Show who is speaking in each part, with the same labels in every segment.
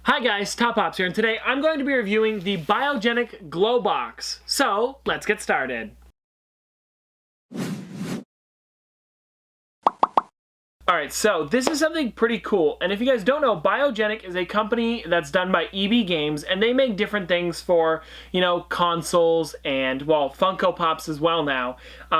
Speaker 1: Hi guys, Top Pops here, and today I'm going to be reviewing the Biogenik Glowbox. So, let's get started. Alright, so this is something pretty cool, and if you guys don't know, Biogenik is a company that's done by EB Games, and they make different things for, consoles and, well, Funko Pops as well now.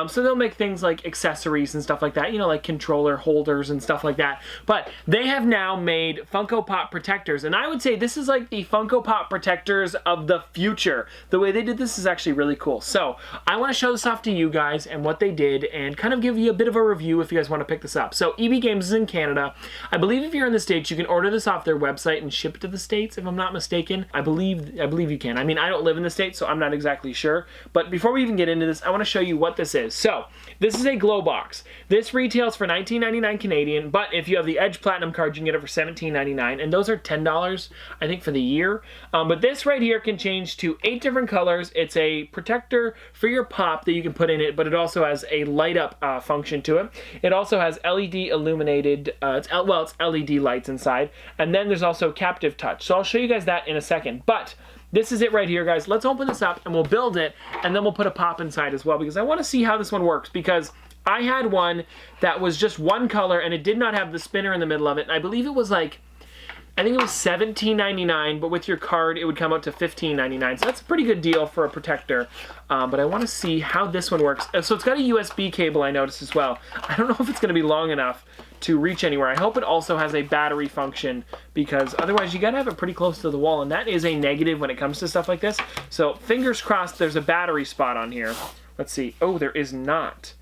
Speaker 1: So they'll make things like accessories and stuff like that, like controller holders and stuff like that. But they have now made Funko Pop protectors, and I would say this is like the Funko Pop protectors of the future. The way they did this is actually really cool. So I want to show this off to you guys and what they did, and kind of give you a bit of a review if you guys want to pick this up. So EB Games is in Canada. I believe if you're in the States, you can order this off their website and ship it to the States, if I'm not mistaken. I believe you can. I mean, I don't live in the States, so I'm not exactly sure. But before we even get into this, I want to show you what this is. So, this is a glow box. This retails for $19.99 Canadian, but if you have the Edge Platinum card, you can get it for $17.99, and those are $10, I think, for the year. But this right here can change to 8 different colors. It's a protector for your pop that you can put in it, but it also has a light up function to it. It also has LED illuminated, it's LED lights inside, and then there's also captive touch. So I'll show you guys that in a second, but this is it right here, guys. Let's open this up and we'll build it, and then we'll put a pop inside as well, because I want to see how this one works, because I had one that was just one color and it did not have the spinner in the middle of it, and I believe it was like, I think it was $17.99, but with your card it would come out to $15.99. So that's a pretty good deal for a protector. But I want to see how this one works. So it's got a USB cable, I noticed as well. I don't know if it's going to be long enough to reach anywhere. I hope it also has a battery function, because otherwise you got to have it pretty close to the wall, and that is a negative when it comes to stuff like this. So fingers crossed there's a battery spot on here. Let's see. Oh, there is not.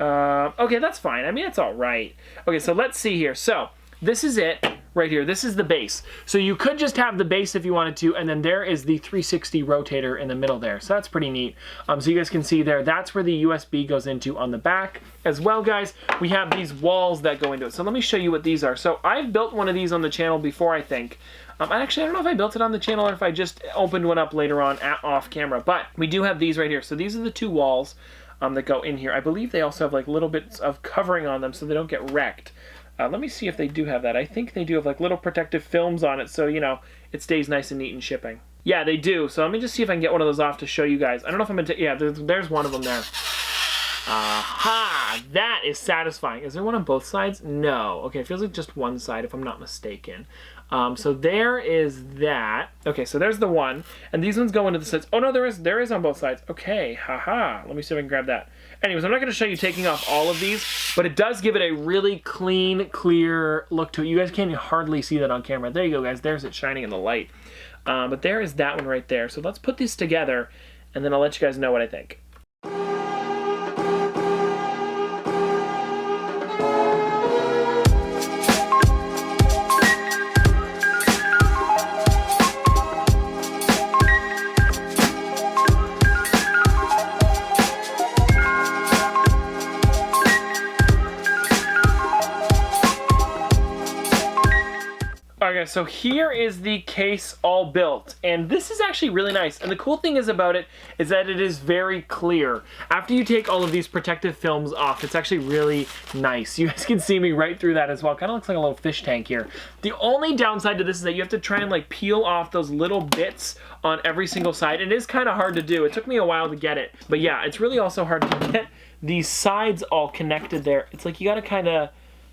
Speaker 1: Okay, that's fine. I mean, it's all right. Okay, so let's see here. So this is it. Right here, this is the base. So you could just have the base if you wanted to, and then there is the 360 rotator in the middle there. So that's pretty neat. So you guys can see there, that's where the USB goes into on the back. As well, guys, we have these walls that go into it. So let me show you what these are. So I've built one of these on the channel before, I think. Actually, I don't know if I built it on the channel or if I just opened one up later on off camera, but we do have these right here. So these are the two walls that go in here. I believe they also have like little bits of covering on them so they don't get wrecked. Let me see if they do have that. I think they do have like little protective films on it, so it stays nice and neat in shipping. Yeah, they do. So let me just see if I can get one of those off to show you guys. I don't know if I'm gonna yeah, there's one of them there. Aha! That is satisfying. Is there one on both sides? No. Okay, it feels like just one side if I'm not mistaken. So there is that. Okay, so there's the one, and these ones go into the sides. Oh no, there is on both sides. Okay, haha. Let me see if I can grab that. Anyways, I'm not going to show you taking off all of these, but it does give it a really clean, clear look to it. You guys can't hardly see that on camera. There you go, guys. There's it shining in the light. But there is that one right there. So let's put these together, and then I'll let you guys know what I think. Alright guys, so here is the case all built, and this is actually really nice, and the cool thing is about it is that it is very clear. After you take all of these protective films off, it's actually really nice. You guys can see me right through that as well. Kind of looks like a little fish tank here. The only downside to this is that you have to try and like peel off those little bits on every single side. It is kind of hard to do. It took me a while to get it, but yeah, it's really also hard to get these sides all connected there. It's like you gotta kind of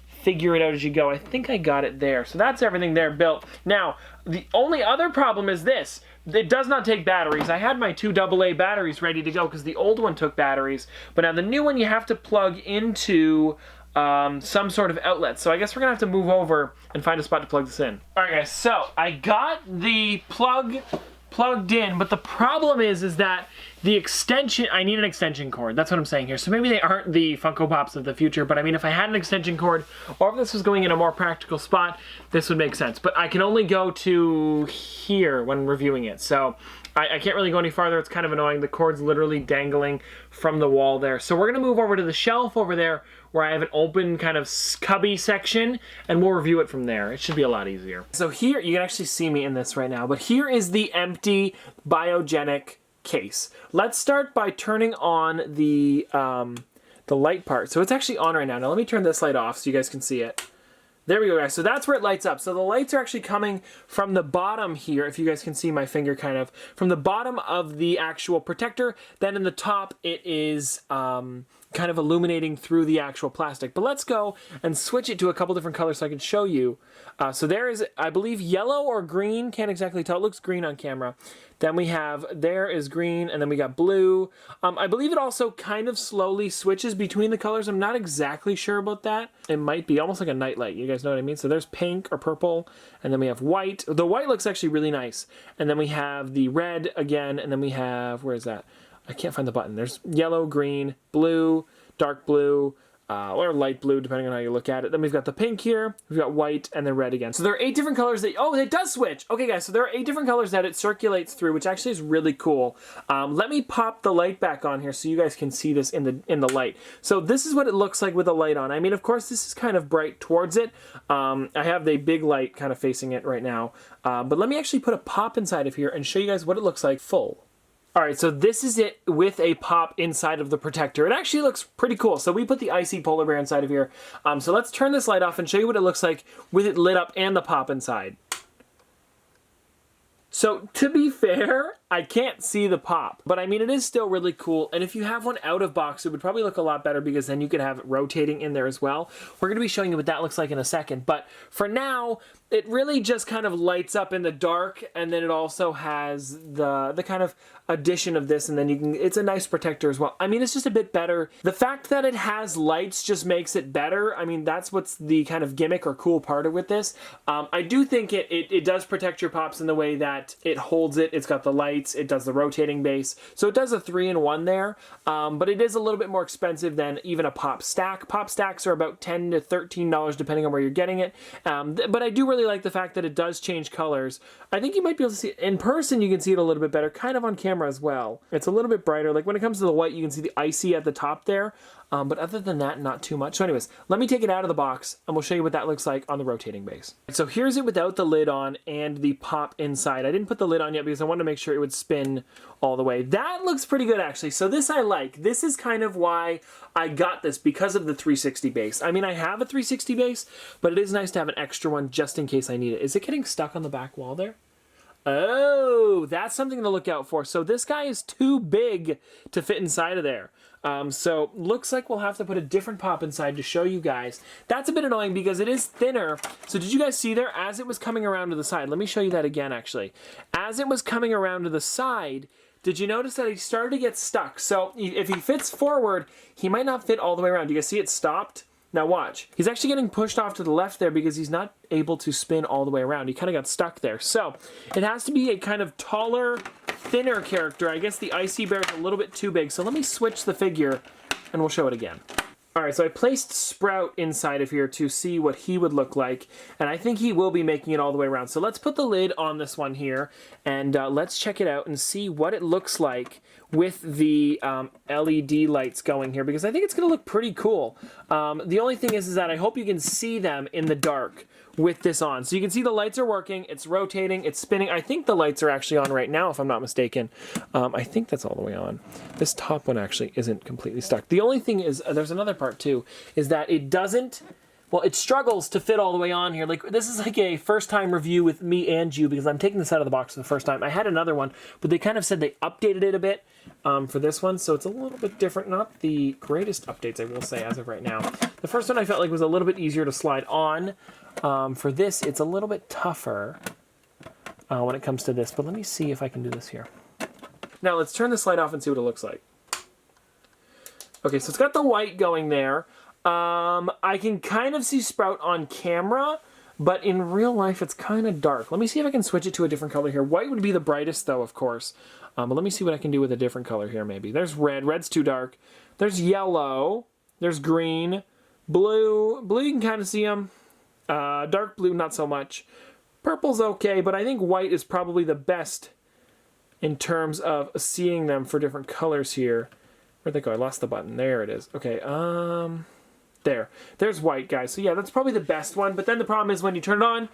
Speaker 1: figure it out as you go. I think I got it there. So that's everything there built. Now, the only other problem is this. It does not take batteries. I had my 2 AA batteries ready to go because the old one took batteries. But now the new one you have to plug into some sort of outlet. So I guess we're going to have to move over and find a spot to plug this in. Alright guys, so I got the plug plugged in, but the problem is that the extension, I need an extension cord. That's what I'm saying here. So maybe they aren't the Funko Pops of the future, but I mean, if I had an extension cord, or if this was going in a more practical spot, this would make sense. But I can only go to here when reviewing it. So I can't really go any farther. It's kind of annoying. The cord's literally dangling from the wall there. So we're gonna move over to the shelf over there where I have an open kind of cubby section, and we'll review it from there. It should be a lot easier. So here, you can actually see me in this right now, but here is the empty Biogenik case. Let's start by turning on the light part. So it's actually on right now. Now let me turn this light off so you guys can see it. There we go, guys. So that's where it lights up. So the lights are actually coming from the bottom here, if you guys can see my finger kind of, from the bottom of the actual protector. Then in the top, it is kind of illuminating through the actual plastic. But let's go and switch it to a couple different colors so I can show you. So there is, I believe, yellow or green. Can't exactly tell. It looks green on camera. Then we have, there is green, and then we got blue. I believe it also kind of slowly switches between the colors. I'm not exactly sure about that. It might be almost like a nightlight. You guys know what I mean? So there's pink or purple, and then we have white. The white looks actually really nice. And then we have the red again, and then we have, where is that? I can't find the button. There's yellow, green, blue, dark blue, or light blue, depending on how you look at it. Then we've got the pink here, we've got white, and then red again. So there are 8 different colors that, oh, it does switch. Okay, guys, so there are 8 different colors that it circulates through, which actually is really cool. Let me pop the light back on here so you guys can see this in the light. So this is what it looks like with the light on. I mean, of course, this is kind of bright towards it. I have the big light kind of facing it right now. But let me actually put a pop inside of here and show you guys what it looks like full. All right, so this is it with a pop inside of the protector. It actually looks pretty cool. So we put the icy polar bear inside of here. So let's turn this light off and show you what it looks like with it lit up and the pop inside. So to be fair, I can't see the pop, but I mean, it is still really cool. And if you have one out of box, it would probably look a lot better because then you could have it rotating in there as well. We're going to be showing you what that looks like in a second. But for now, it really just kind of lights up in the dark, and then it also has the kind of addition of this, and then you can, it's a nice protector as well. I mean, it's just a bit better. The fact that it has lights just makes it better. I mean, that's what's the kind of gimmick or cool part with this. I do think it does protect your pops in the way that it holds it. It's got the lights, it does the rotating base. So it does a 3-in-1 there, but it is a little bit more expensive than even a pop stack. Pop stacks are about $10 to $13 depending on where you're getting it. But I do really like the fact that it does change colors. I think you might be able to see it in person. You can see it a little bit better, kind of on camera as well. It's a little bit brighter. Like when it comes to the white, you can see the icy at the top there. But other than that, not too much. So anyways, let me take it out of the box and we'll show you what that looks like on the rotating base. So here's it without the lid on and the pop inside. I didn't put the lid on yet because I wanted to make sure it would spin all the way. That looks pretty good actually. So this I like. This is kind of why I got this, because of the 360 base. I mean, I have a 360 base, but it is nice to have an extra one just in case I need it. Is it getting stuck on the back wall there? Oh, that's something to look out for. So this guy is too big to fit inside of there. So looks like we'll have to put a different pop inside to show you guys. That's a bit annoying because it is thinner. So did you guys see there as it was coming around to the side? Let me show you that again actually. As it was coming around to the side, did you notice that he started to get stuck? So if he fits forward, he might not fit all the way around. Do you guys see it stopped? Now watch. He's actually getting pushed off to the left there because he's not able to spin all the way around. He kind of got stuck there. So it has to be a kind of taller, thinner character. I guess the Icy Bear is a little bit too big. So let me switch the figure and we'll show it again. All right, so I placed Sprout inside of here to see what he would look like, and I think he will be making it all the way around. So let's put the lid on this one here, and let's check it out and see what it looks like with the LED lights going here, because I think it's going to look pretty cool. The only thing is that I hope you can see them in the dark with this on. So you can see the lights are working, it's rotating, it's spinning. I think the lights are actually on right now, if I'm not mistaken. I think that's all the way on. This top one actually isn't completely stuck. The only thing is, there's another part too, is that it doesn't, well, it struggles to fit all the way on here. Like, this is like a first time review with me and you, because I'm taking this out of the box for the first time. I had another one, but they kind of said they updated it a bit for this one, so it's a little bit different. Not the greatest updates, I will say, as of right now. The first one I felt like was a little bit easier to slide on. For this, it's a little bit tougher when it comes to this, but let me see if I can do this here. Now let's turn this light off and see what it looks like. Okay, so it's got the white going there. I can kind of see Sprout on camera, but in real life it's kind of dark. Let me see if I can switch it to a different color here. White would be the brightest though, of course. But let me see what I can do with a different color here maybe. There's red. Red's too dark. There's yellow. There's green. Blue. Blue, you can kind of see them. Dark blue, not so much. Purple's okay, but I think white is probably the best in terms of seeing them for different colors here. Where'd they go? I lost the button. There it is. Okay, there. There's white, guys. So yeah, that's probably the best one, but then the problem is when you turn it on,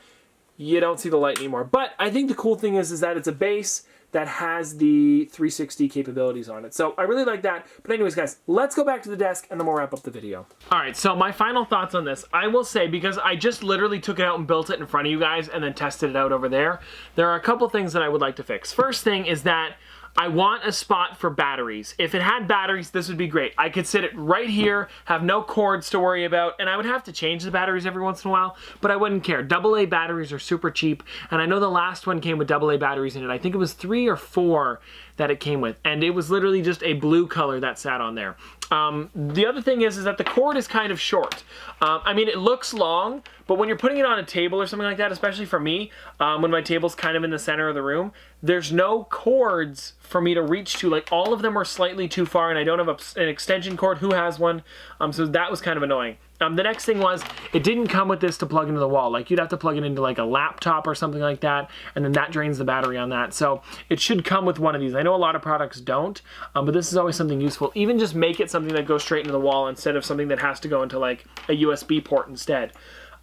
Speaker 1: you don't see the light anymore. But I think the cool thing is that it's a base that has the 360 capabilities on it. So I really like that. But anyways, guys, let's go back to the desk and then we'll wrap up the video. All right, so my final thoughts on this. I will say, because I just literally took it out and built it in front of you guys and then tested it out over there, there are a couple things that I would like to fix. First thing is that I want a spot for batteries. If it had batteries, this would be great. I could sit it right here, have no cords to worry about, and I would have to change the batteries every once in a while, but I wouldn't care. AA batteries are super cheap, and I know the last one came with AA batteries in it. I think it was 3 or 4 that it came with, and it was literally just a blue color that sat on there. The other thing is that the cord is kind of short. I mean, it looks long, but when you're putting it on a table or something like that, especially for me, when my table's kind of in the center of the room, there's no cords for me to reach to. Like, all of them are slightly too far, and I don't have an extension cord. Who has one? So that was kind of annoying. The next thing was, it didn't come with this to plug into the wall. Like, you'd have to plug it into like a laptop or something like that, and then that drains the battery on that. So it should come with one of these. I know a lot of products don't, but this is always something useful. Even just make it something that goes straight into the wall instead of something that has to go into like a USB port instead.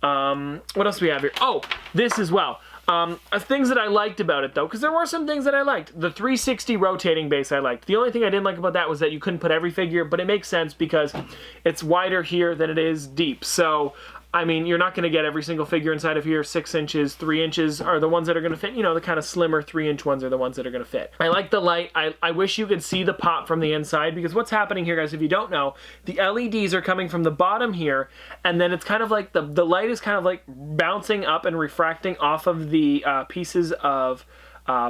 Speaker 1: What else do we have here? Oh, this as well. Things that I liked about it, though, because there were some things that I liked. The 360 rotating base I liked. The only thing I didn't like about that was that you couldn't put every figure, but it makes sense because it's wider here than it is deep. So, I mean, you're not going to get every single figure inside of here. 6 inches, 3 inches are the ones that are going to fit. You know, the kind of slimmer 3-inch ones are the ones that are going to fit. I like the light. I wish you could see the pop from the inside, because what's happening here, guys, if you don't know, the LEDs are coming from the bottom here, and then it's kind of like the light is kind of like bouncing up and refracting off of the pieces of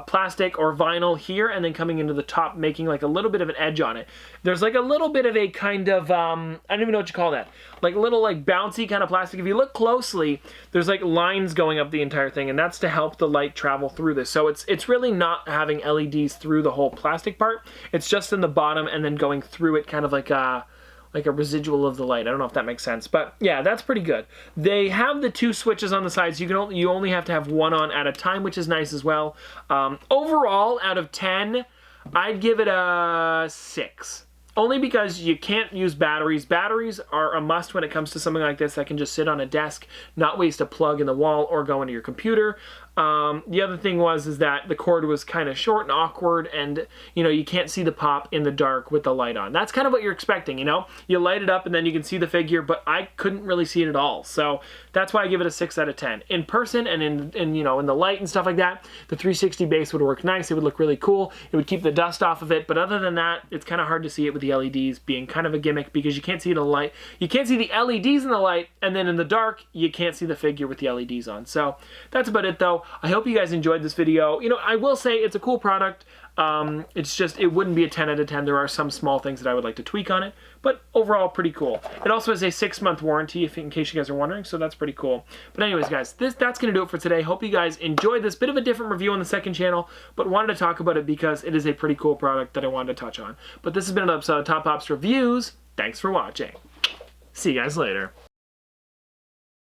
Speaker 1: plastic or vinyl here, and then coming into the top, making like a little bit of an edge on it. There's like a little bit of a kind of, I don't even know what you call that, like a little like bouncy kind of plastic. If you look closely, there's like lines going up the entire thing, and that's to help the light travel through this. So it's really not having LEDs through the whole plastic part. It's just in the bottom and then going through it, kind of like a residual of the light. I don't know if that makes sense, but yeah, that's pretty good. They have the 2 switches on the sides. You only have to have one on at a time, which is nice as well. Overall, out of 10, I'd give it a 6. Only because you can't use batteries. Batteries are a must when it comes to something like this that can just sit on a desk, not waste a plug in the wall or go into your computer. The other thing is that the cord was kind of short and awkward, and you know, you can't see the pop in the dark with the light on. That's kind of what you're expecting, you know? You light it up and then you can see the figure, but I couldn't really see it at all. So that's why I give it a 6 out of 10. In person and in you know, in the light and stuff like that, the 360 base would work nice. It would look really cool. It would keep the dust off of it, but other than that, it's kind of hard to see it with the LEDs being kind of a gimmick, because you can't see the light. You can't see the LEDs in the light, and then in the dark, you can't see the figure with the LEDs on. So that's about it, though. I hope you guys enjoyed this video. You know, I will say it's a cool product. It's just, it wouldn't be a 10 out of 10. There are some small things that I would like to tweak on it, but overall pretty cool. It also has a 6-month warranty, in case you guys are wondering, so that's pretty cool. But anyways, guys, that's going to do it for today. Hope you guys enjoyed this bit of a different review on the second channel, but wanted to talk about it because it is a pretty cool product that I wanted to touch on. But this has been an episode of Top Pops Reviews. Thanks for watching. See you guys later.